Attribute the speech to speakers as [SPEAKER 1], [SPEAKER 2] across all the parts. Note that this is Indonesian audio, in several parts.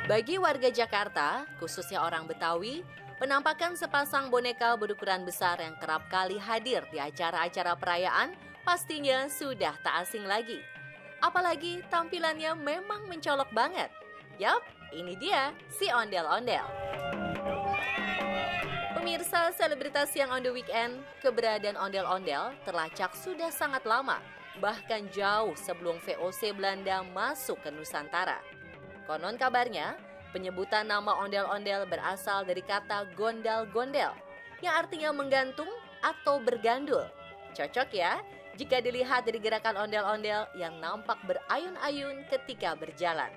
[SPEAKER 1] Bagi warga Jakarta, khususnya orang Betawi, penampakan sepasang boneka berukuran besar yang kerap kali hadir di acara-acara perayaan pastinya sudah tak asing lagi. Apalagi tampilannya memang mencolok banget. Yap, ini dia si ondel-ondel. Pemirsa selebritas yang on the weekend, keberadaan ondel-ondel terlacak sudah sangat lama, bahkan jauh sebelum VOC Belanda masuk ke Nusantara. Konon kabarnya, penyebutan nama ondel-ondel berasal dari kata gondal-gondel, yang artinya menggantung atau bergandul. Cocok ya, jika dilihat dari gerakan ondel-ondel yang nampak berayun-ayun ketika berjalan.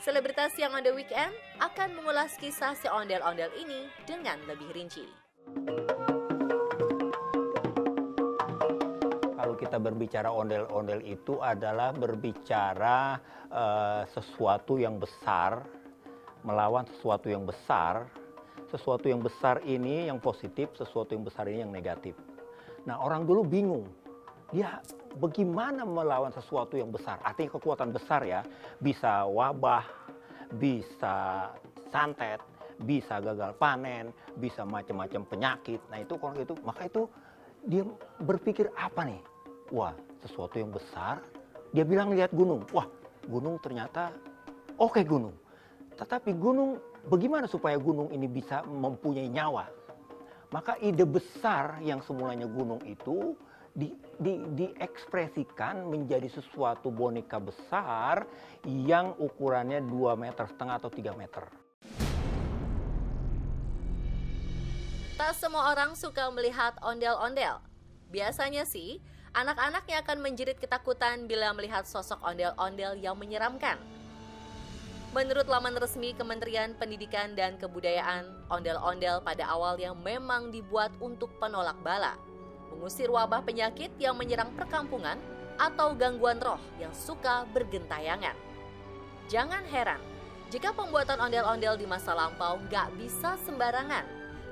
[SPEAKER 1] Selebritas yang on the weekend akan mengulas kisah si ondel-ondel ini dengan lebih rinci.
[SPEAKER 2] Kalau kita berbicara ondel-ondel itu adalah berbicara sesuatu yang besar, melawan sesuatu yang besar. Sesuatu yang besar ini yang positif, sesuatu yang besar ini yang negatif. Nah, orang dulu bingung. Ya, bagaimana melawan sesuatu yang besar? Artinya kekuatan besar ya. Bisa wabah, bisa santet, bisa gagal panen, bisa macam-macam penyakit. Nah, itu kalau itu, maka itu dia berpikir apa nih? Wah, sesuatu yang besar. Dia bilang lihat gunung. Wah, gunung ternyata oke gunung. Tetapi gunung, bagaimana supaya gunung ini bisa mempunyai nyawa? Maka ide besar yang semulanya gunung itu diekspresikan menjadi sesuatu boneka besar yang ukurannya 2,5 meter atau 3 meter.
[SPEAKER 1] Tak semua orang suka melihat ondel-ondel. Biasanya sih, anak-anaknya akan menjerit ketakutan bila melihat sosok ondel-ondel yang menyeramkan. Menurut laman resmi Kementerian Pendidikan dan Kebudayaan, ondel-ondel pada awalnya memang dibuat untuk penolak bala, mengusir wabah penyakit yang menyerang perkampungan atau gangguan roh yang suka bergentayangan. Jangan heran jika pembuatan ondel-ondel di masa lampau nggak bisa sembarangan,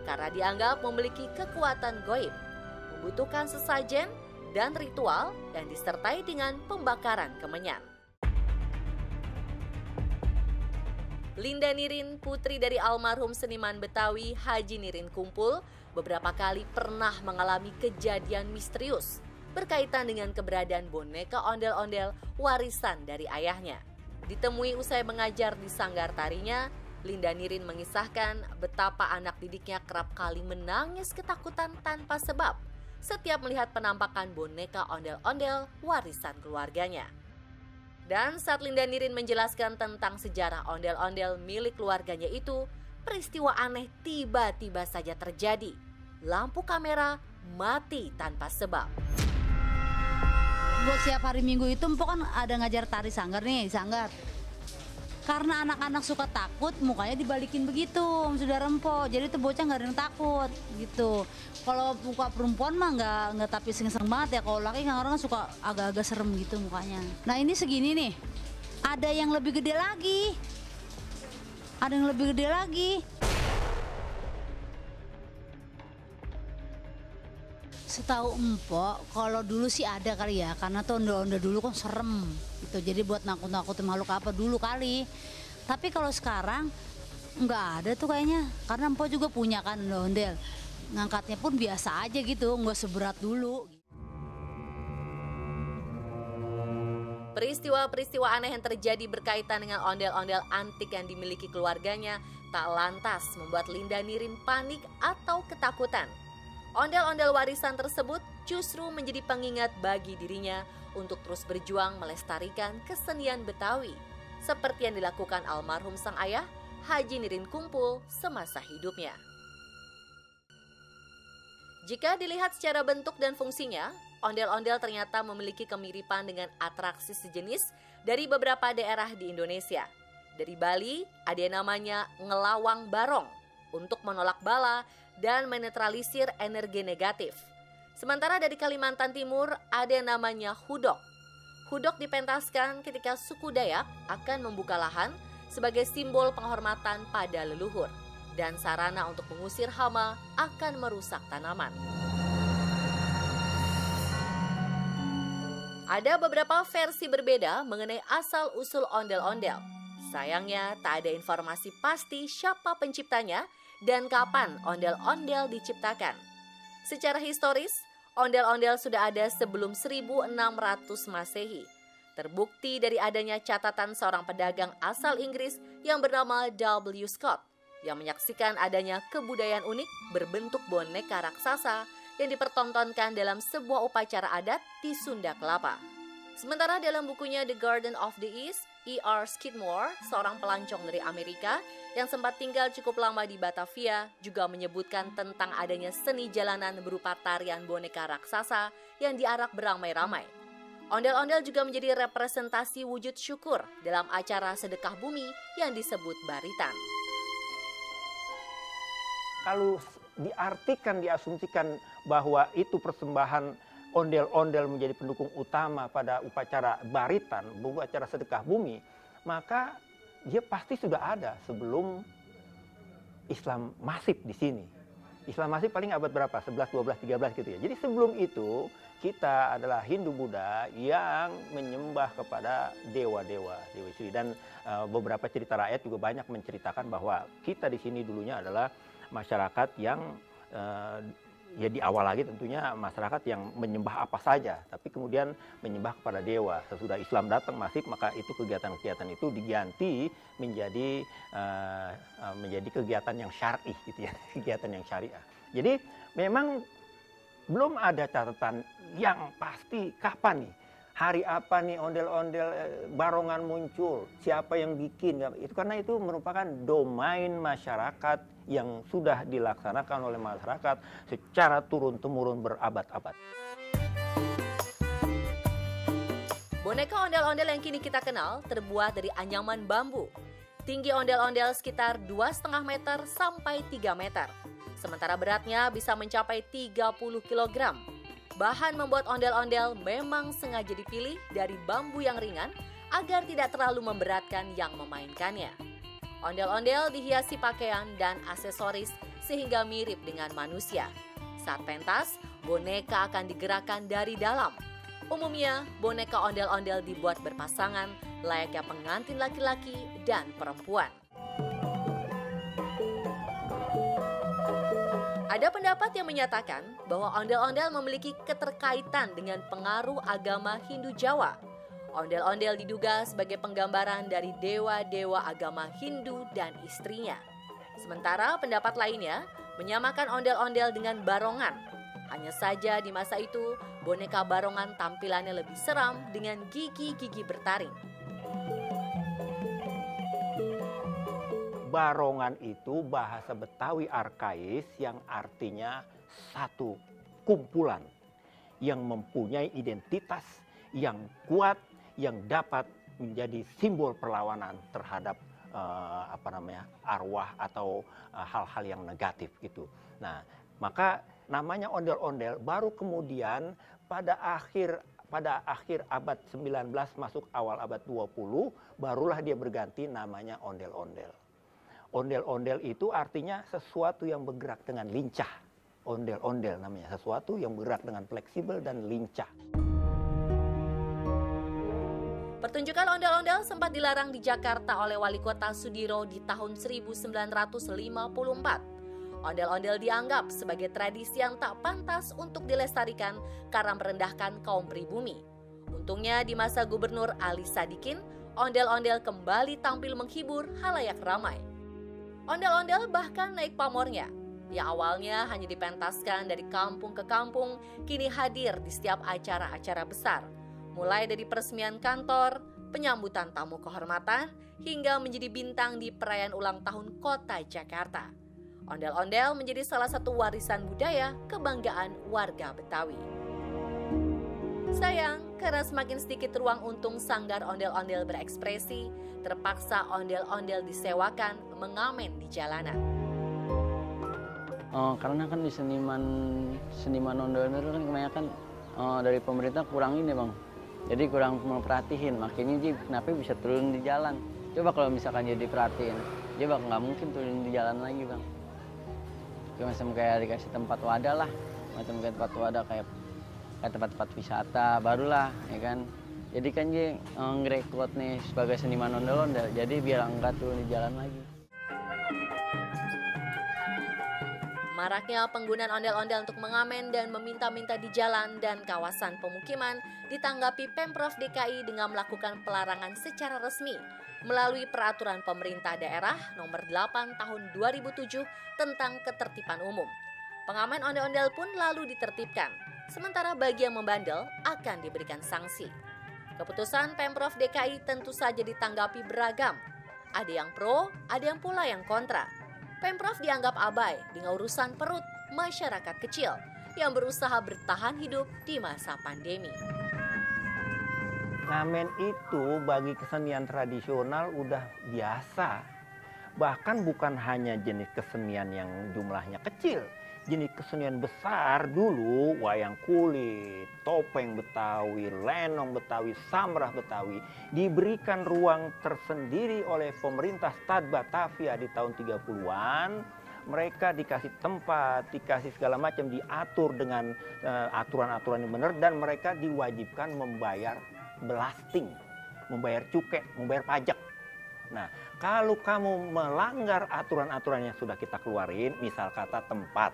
[SPEAKER 1] karena dianggap memiliki kekuatan goib, membutuhkan sesajen dan ritual dan disertai dengan pembakaran kemenyan. Linda Nirin, putri dari almarhum seniman Betawi Haji Nirin Kumpul, beberapa kali pernah mengalami kejadian misterius berkaitan dengan keberadaan boneka ondel-ondel warisan dari ayahnya. Ditemui usai mengajar di sanggar tarinya, Linda Nirin mengisahkan betapa anak didiknya kerap kali menangis ketakutan tanpa sebab setiap melihat penampakan boneka ondel-ondel warisan keluarganya. Dan saat Linda Nirin menjelaskan tentang sejarah ondel-ondel milik keluarganya itu, peristiwa aneh tiba-tiba saja terjadi. Lampu kamera mati tanpa sebab.
[SPEAKER 3] Buat setiap hari Minggu itu Empok kan ada ngajar tari sanggar nih, sanggar. Karena anak-anak suka takut, mukanya dibalikin begitu, saudara Empok. Jadi tuh bocah nggak ada yang takut gitu. Kalau muka perempuan mah nggak tapi seng-seng banget ya. Kalau laki kan orang suka agak-agak serem gitu mukanya. Nah ini segini nih, ada yang lebih gede lagi. Ada yang lebih gede lagi. Setahu Empok, kalau dulu sih ada kali ya, karena tuh ondel-ondel dulu kan serem gitu. Jadi buat nakut-nakutin makhluk apa dulu kali. Tapi kalau sekarang nggak ada tuh kayaknya, karena Empok juga punya kan ondel-ondel. Ngangkatnya pun biasa aja gitu, nggak seberat dulu.
[SPEAKER 1] Peristiwa-peristiwa aneh yang terjadi berkaitan dengan ondel-ondel antik yang dimiliki keluarganya tak lantas membuat Linda Nirin panik atau ketakutan. Ondel-ondel warisan tersebut justru menjadi pengingat bagi dirinya untuk terus berjuang melestarikan kesenian Betawi, seperti yang dilakukan almarhum sang ayah, Haji Nirin Kumpul, semasa hidupnya. Jika dilihat secara bentuk dan fungsinya, ondel-ondel ternyata memiliki kemiripan dengan atraksi sejenis dari beberapa daerah di Indonesia. Dari Bali, ada yang namanya ngelawang barong untuk menolak bala dan menetralisir energi negatif. Sementara dari Kalimantan Timur, ada yang namanya hudok. Hudok dipentaskan ketika suku Dayak akan membuka lahan sebagai simbol penghormatan pada leluhur dan sarana untuk mengusir hama akan merusak tanaman. Ada beberapa versi berbeda mengenai asal-usul ondel-ondel. Sayangnya, tak ada informasi pasti siapa penciptanya dan kapan ondel-ondel diciptakan. Secara historis, ondel-ondel sudah ada sebelum 1600 Masehi. Terbukti dari adanya catatan seorang pedagang asal Inggris yang bernama W. Scott yang menyaksikan adanya kebudayaan unik berbentuk boneka raksasa yang dipertontonkan dalam sebuah upacara adat di Sunda Kelapa. Sementara dalam bukunya The Garden of the East, E.R. Skidmore, seorang pelancong dari Amerika yang sempat tinggal cukup lama di Batavia, juga menyebutkan tentang adanya seni jalanan berupa tarian boneka raksasa yang diarak beramai-ramai. Ondel-ondel juga menjadi representasi wujud syukur dalam acara sedekah bumi yang disebut baritan.
[SPEAKER 2] Kalau diartikan, diasumsikan bahwa itu persembahan ondel-ondel menjadi pendukung utama pada upacara baritan, upacara sedekah bumi, maka dia pasti sudah ada sebelum Islam masif di sini. Islam masif paling abad berapa? 11, 12, 13 gitu ya. Jadi sebelum itu kita adalah Hindu-Buddha yang menyembah kepada dewa-dewa, Dewa Istri. Dan beberapa cerita rakyat juga banyak menceritakan bahwa kita di sini dulunya adalah masyarakat yang ya di awal lagi tentunya masyarakat yang menyembah apa saja, tapi kemudian menyembah kepada dewa. Sesudah Islam datang masif, maka itu kegiatan-kegiatan itu diganti menjadi kegiatan yang syar'i gitu ya, kegiatan yang syariah. Jadi memang belum ada catatan yang pasti kapan nih, hari apa nih ondel-ondel barongan muncul, siapa yang bikin, itu karena itu merupakan domain masyarakat yang sudah dilaksanakan oleh masyarakat secara turun-temurun berabad-abad.
[SPEAKER 1] Boneka ondel-ondel yang kini kita kenal terbuat dari anyaman bambu. Tinggi ondel-ondel sekitar 2,5 meter sampai 3 meter. Sementara beratnya bisa mencapai 30 kg. Bahan membuat ondel-ondel memang sengaja dipilih dari bambu yang ringan agar tidak terlalu memberatkan yang memainkannya. Ondel-ondel dihiasi pakaian dan aksesoris sehingga mirip dengan manusia. Saat pentas, boneka akan digerakkan dari dalam. Umumnya, boneka ondel-ondel dibuat berpasangan layaknya pengantin laki-laki dan perempuan. Ada pendapat yang menyatakan bahwa ondel-ondel memiliki keterkaitan dengan pengaruh agama Hindu Jawa. Ondel-ondel diduga sebagai penggambaran dari dewa-dewa agama Hindu dan istrinya. Sementara pendapat lainnya menyamakan ondel-ondel dengan barongan. Hanya saja di masa itu, boneka barongan tampilannya lebih seram dengan gigi-gigi bertaring.
[SPEAKER 2] Barongan itu bahasa Betawi arkais yang artinya satu kumpulan yang mempunyai identitas yang kuat, yang dapat menjadi simbol perlawanan terhadap arwah atau hal-hal yang negatif gitu. Nah, maka namanya ondel-ondel baru kemudian pada akhir abad 19 masuk awal abad 20 barulah dia berganti namanya ondel-ondel. Ondel-ondel itu artinya sesuatu yang bergerak dengan lincah. Ondel-ondel namanya, sesuatu yang bergerak dengan fleksibel dan lincah.
[SPEAKER 1] Pertunjukan ondel-ondel sempat dilarang di Jakarta oleh Wali Kota Sudiro di tahun 1954. Ondel-ondel dianggap sebagai tradisi yang tak pantas untuk dilestarikan karena merendahkan kaum pribumi. Untungnya di masa Gubernur Ali Sadikin, ondel-ondel kembali tampil menghibur halayak ramai. Ondel-ondel bahkan naik pamornya. Yang awalnya hanya dipentaskan dari kampung ke kampung, kini hadir di setiap acara-acara besar. Mulai dari peresmian kantor, penyambutan tamu kehormatan, hingga menjadi bintang di perayaan ulang tahun Kota Jakarta. Ondel-ondel menjadi salah satu warisan budaya kebanggaan warga Betawi. Sayang, karena semakin sedikit ruang untung sanggar ondel-ondel berekspresi, terpaksa ondel-ondel disewakan mengamen di jalanan.
[SPEAKER 4] Karena kan di seniman ondel-ondel kan kebanyakan dari pemerintah kurang ini bang. Jadi kurang memperhatiin, makanya dia kenapa bisa turun di jalan. Coba kalau misalkan dia diperhatiin, dia bakal nggak mungkin turun di jalan lagi bang. Macam kayak dikasih tempat wadah lah, macam kayak tempat wadah kayak tempat-tempat wisata, barulah ya kan Jadi kan dia ngerekrut nih sebagai seniman ondel-ondel, jadi biar nggak turun di jalan lagi.
[SPEAKER 1] Maraknya penggunaan ondel-ondel untuk mengamen dan meminta-minta di jalan dan kawasan pemukiman ditanggapi Pemprov DKI dengan melakukan pelarangan secara resmi melalui Peraturan Pemerintah Daerah Nomor 8 Tahun 2007 tentang Ketertiban Umum. Pengamen ondel-ondel pun lalu ditertibkan, sementara bagi yang membandel akan diberikan sanksi. Keputusan Pemprov DKI tentu saja ditanggapi beragam. Ada yang pro, ada yang pula yang kontra. Pemprov dianggap abai dengan urusan perut masyarakat kecil yang berusaha bertahan hidup di masa pandemi.
[SPEAKER 2] Ngamen itu bagi kesenian tradisional udah biasa. Bahkan bukan hanya jenis kesenian yang jumlahnya kecil. Jenis kesenian besar dulu, wayang kulit, topeng Betawi, lenong Betawi, samrah Betawi diberikan ruang tersendiri oleh pemerintah Stad Batavia di tahun 30-an. Mereka dikasih tempat, dikasih segala macam, diatur dengan aturan-aturan yang benar, dan mereka diwajibkan membayar belasting, membayar cukai, membayar pajak. Nah, kalau kamu melanggar aturan-aturan yang sudah kita keluarin, misal kata tempat,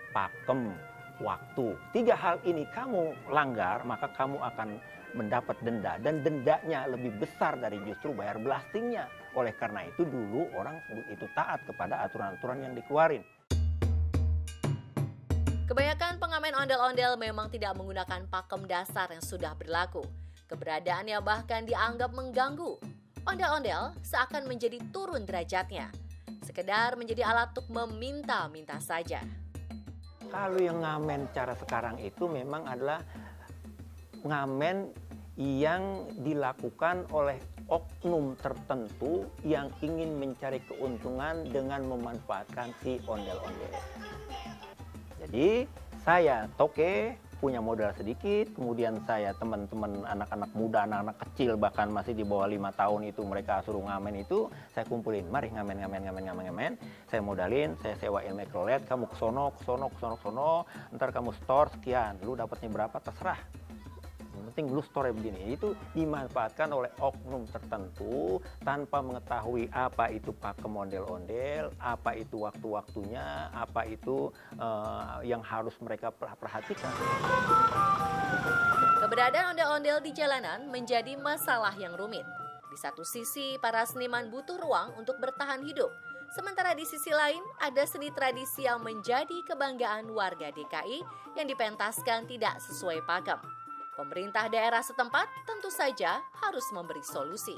[SPEAKER 2] pakem, waktu, 3 hal ini kamu langgar, maka kamu akan mendapat denda, dan dendanya lebih besar dari justru bayar belastingnya. Oleh karena itu dulu orang itu taat kepada aturan-aturan yang dikeluarin.
[SPEAKER 1] Kebanyakan pengamen ondel-ondel memang tidak menggunakan pakem dasar yang sudah berlaku. Keberadaannya bahkan dianggap mengganggu. Ondel-ondel seakan menjadi turun derajatnya, sekedar menjadi alat untuk meminta-minta saja.
[SPEAKER 2] Kalau yang ngamen cara sekarang itu memang adalah ngamen yang dilakukan oleh oknum tertentu yang ingin mencari keuntungan dengan memanfaatkan si ondel-ondel. Jadi saya toke punya modal sedikit, kemudian saya teman-teman anak-anak muda, anak-anak kecil bahkan masih di bawah 5 tahun itu mereka suruh ngamen itu, saya kumpulin, mari ngamen, saya modalin, saya sewain mikrolet, kamu kesono, ntar kamu store sekian, lu dapatnya berapa terserah. Yang penting lu store begini. Itu dimanfaatkan oleh oknum tertentu tanpa mengetahui apa itu pakem ondel-ondel, apa itu waktu-waktunya, apa itu yang harus mereka perhatikan.
[SPEAKER 1] Keberadaan ondel-ondel di jalanan menjadi masalah yang rumit. Di satu sisi, para seniman butuh ruang untuk bertahan hidup. Sementara di sisi lain, ada seni tradisi yang menjadi kebanggaan warga DKI yang dipentaskan tidak sesuai pakem. Pemerintah daerah setempat tentu saja harus memberi solusi.